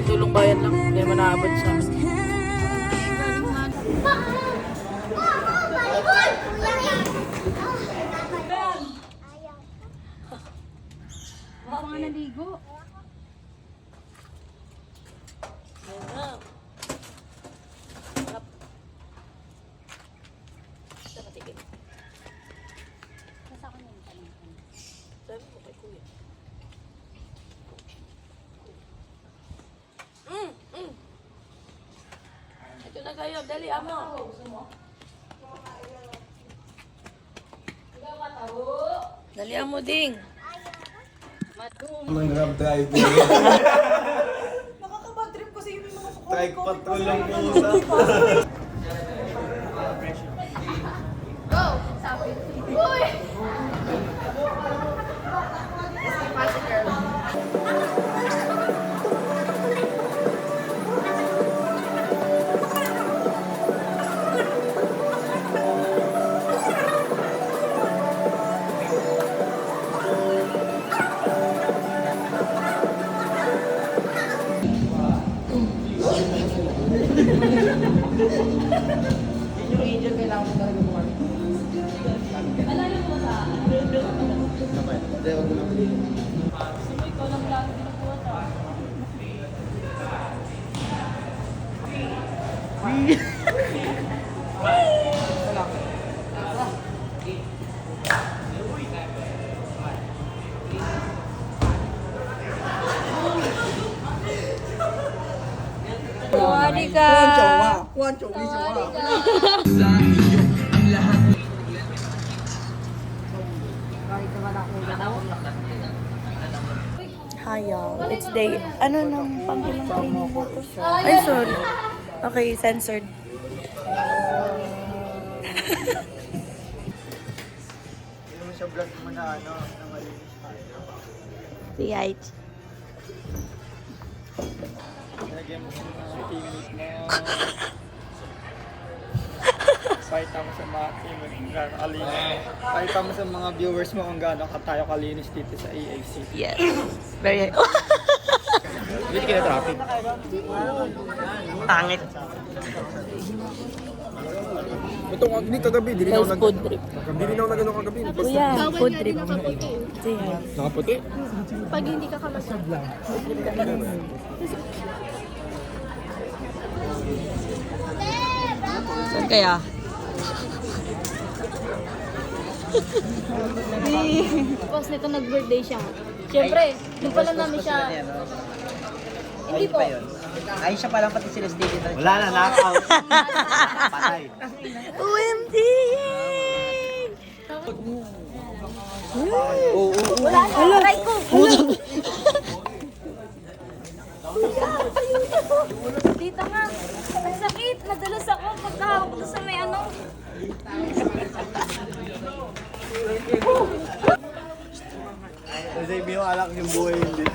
tulong bayan lang. Hindi naman naabot sa amin. Mga naligo. Ito na kayo, dali amo. Dali amo ding. Mag-grab driver. Nakakabad trip kasi yung mga Trike patrol lang muna. Go! Sabi. Uy! Kuwari ka. Hi y'all, it's day, ano nang pangkilang training ko to? Ay, sorry. Okay, censored. Hindi mo siya vlog mo na ano, na malinis tayo. Right. Lagyan mo sa teammate mo. Pakita mo sa mga teammate kung gaano kalinis. Pakita mo sa mga viewers mo kung gaano tayo kalinis dito sa EAC. Yes. Very. Dito ka na traffic. Pangit. Ito dito gabi, hindi Guys, food trip. Hindi rin ako nagano kagabi. Kuya, food trip. Say hi. Nakaputi? Pag hindi ka kamasag. Saan kaya? Tapos nito nag-birthday siya. Siyempre, doon pala namin siya. Hindi po. Ay, siya palang pati sila Stevie dito. Wala na, knockout. Patay. OMG! Wala na, aray ko. Dito nga. Ang sakit. Nadalas ako pagkahawak ko sa may ano. Kasi mo alak yung buhay hindi.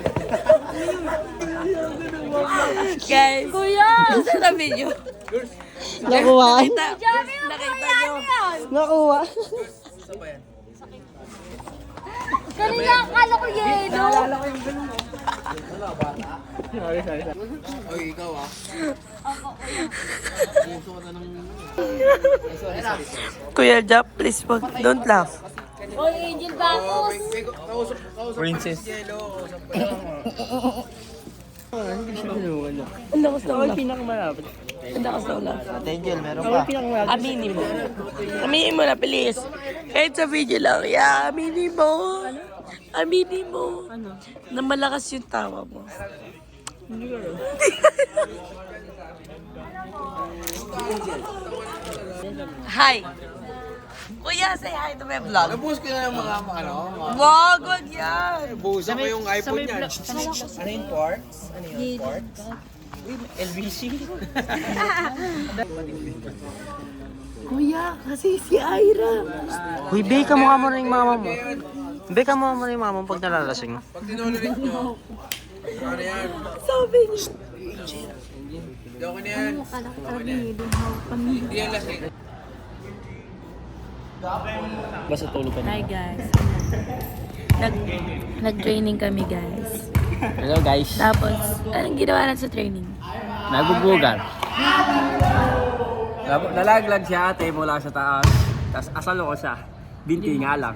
Guys, Kuya! saan na video? Nakuha. Nakita nyo. Nakuha. Kanina akala ko yelo. Oy, ikaw ah. Kuya Jap, please don't laugh. Oy, Angel Bacos. Princess. Ang lakas na ulam. Pinakamalapit. Ang lakas na ulam. Angel, meron pa. Aminin mo. Aminin mo na, please. Kahit sa video lang. Yeah, aminin mo. Aminin mo. Na malakas yung tawa mo. Hi. Kuya, say hi to my vlog. Nabuhos ko na yung mga ano. Wag yan. Buhusan ko yung iPhone niya. Ano yung ports? Ano yung ports? LBC? Kuya, kasi si Ira. Uy, be, kamukha mo na yung mama mo. Be, kamukha mo na yung mama mo pag nalalasing. Pag tinulorin nyo, ano yan? Sabi niya. Hindi ako na yan. Hindi yan lasing. Basta tulog ka na. Hi guys. Nag-training kami guys. Hello guys. Tapos, anong ginawa natin sa training? Nagbubugan. Nalaglag siya ate mula sa taas. Tapos asal ko siya. Binti nga lang.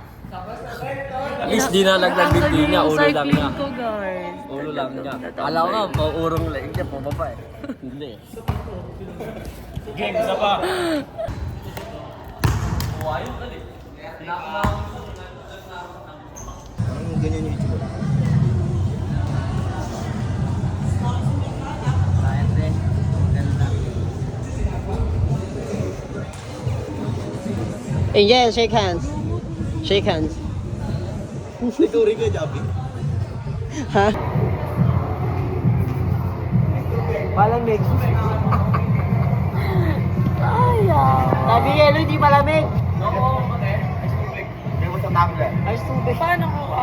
At least di nalaglag binti niya. Ulo lang niya. Ko, guys. Ulo lang niya. Alam ko nga, pauurong lang niya. Pababa eh. Hindi eh. Ganyan yung itsura. Angel, shake hands. Shake hands. Ikaw rin ka, Javi. Ha? Malamig. Sabi niya, hindi malamig. May mo sa tablet. Ice tubig. Paano ko?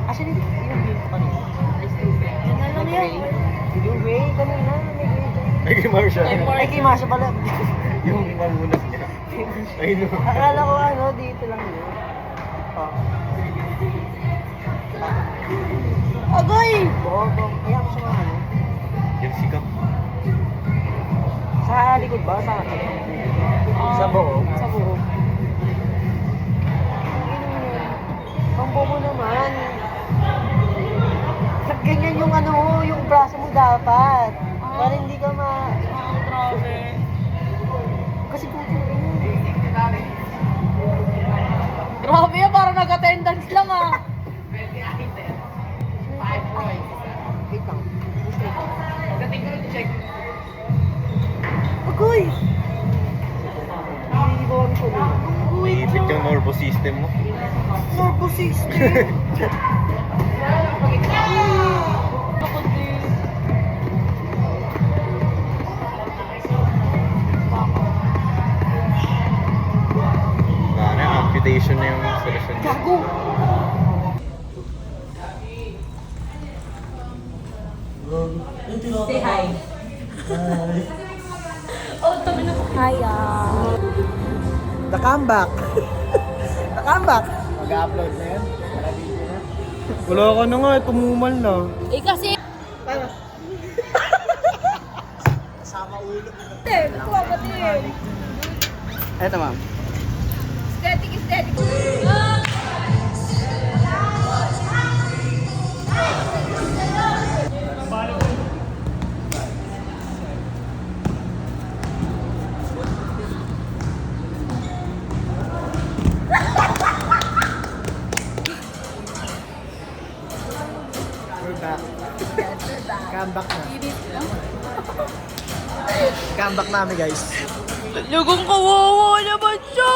Actually, yung game ko kanina. Ice tubig. Yan na lang yan. Yung way, kanina. May Marsha. Ay, kay Masha pala. Yung mamunas niya. Ay, no. Akala ko ano, dito lang yun. Oh. Agoy! Oo, kaya ko siya mga ano. Yung sikap. Sa likod ba? Sa buo? Sa buo. Ang bobo naman. Ganyan yung ano, yung braso mo dapat. Para hindi ka Grabe. Kasi puto Grabe yan, parang nag-attendance lang ah. Wait lang. Agoy! Iiwan ko na. Iipit yung nervous system mo. Nervous system. Ako din. Amputation na yung solusyon. Gago! Say hi. Oh, tabi na. Hi, The comeback. The comeback. Mag-upload na yun? Para video na? Wala ka na nga, tumumal na. Eh, kasi... Eto ma'am. Aesthetic, aesthetic. We're back. Comeback na. Comeback namin guys. Lugong kawawa naman siya.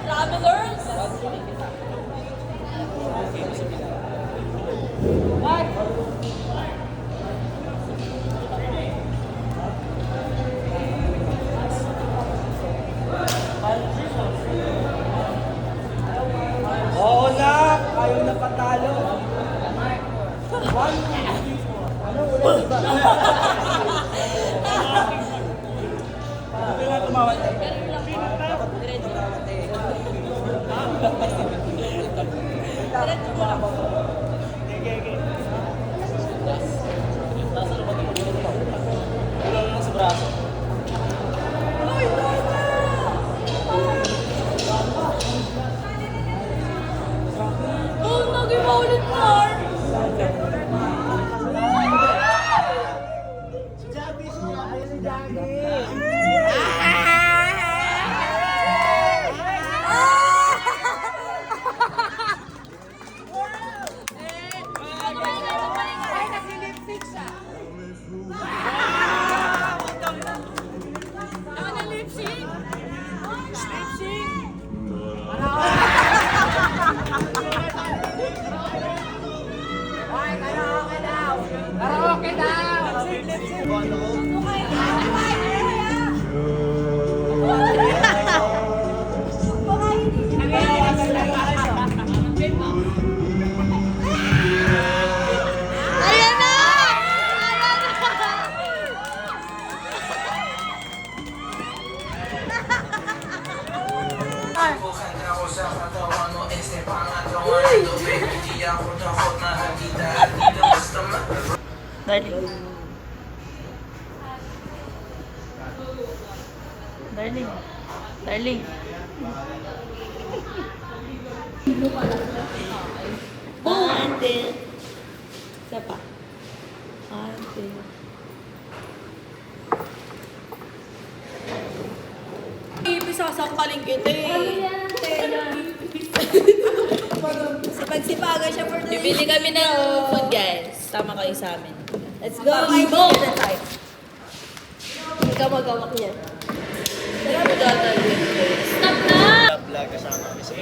Travelers! Oh, Oh, nag-iwaulit na. Darling. Darling. Darling. Ante. Isa pa. Ante. Sasampalin kita eh. Sipag-sipagan siya for the Bibili kami ng food, guys. Tama kayo sa amin. Let's go! Ikaw magawak niya. Stop na! Vlog kasama kami sa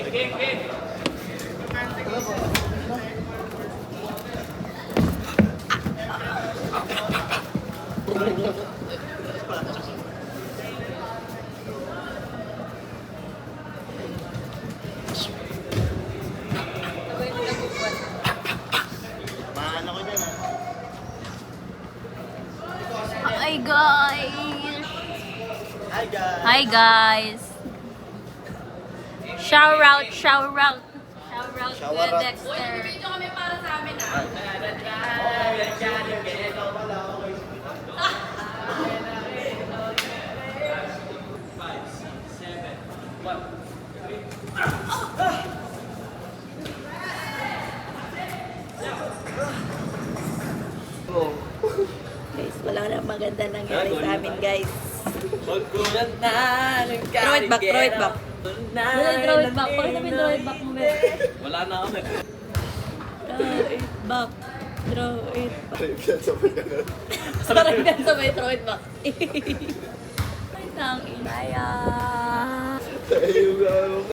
Hi guys! Hi guys! Hi guys! Shout out! Shout out! Shout out Shout out. Dexter! kami para sa amin, Guys, wala na maganda nangyari sa amin, guys. Magkulat na, Throw it back, throw it back. Throw it back! Pakita mo yung throw it back mo, Beth. Wala na kami. Throw it back. Throw it back. Sarap yan sabay throw it back. Ay, tangin. Bye!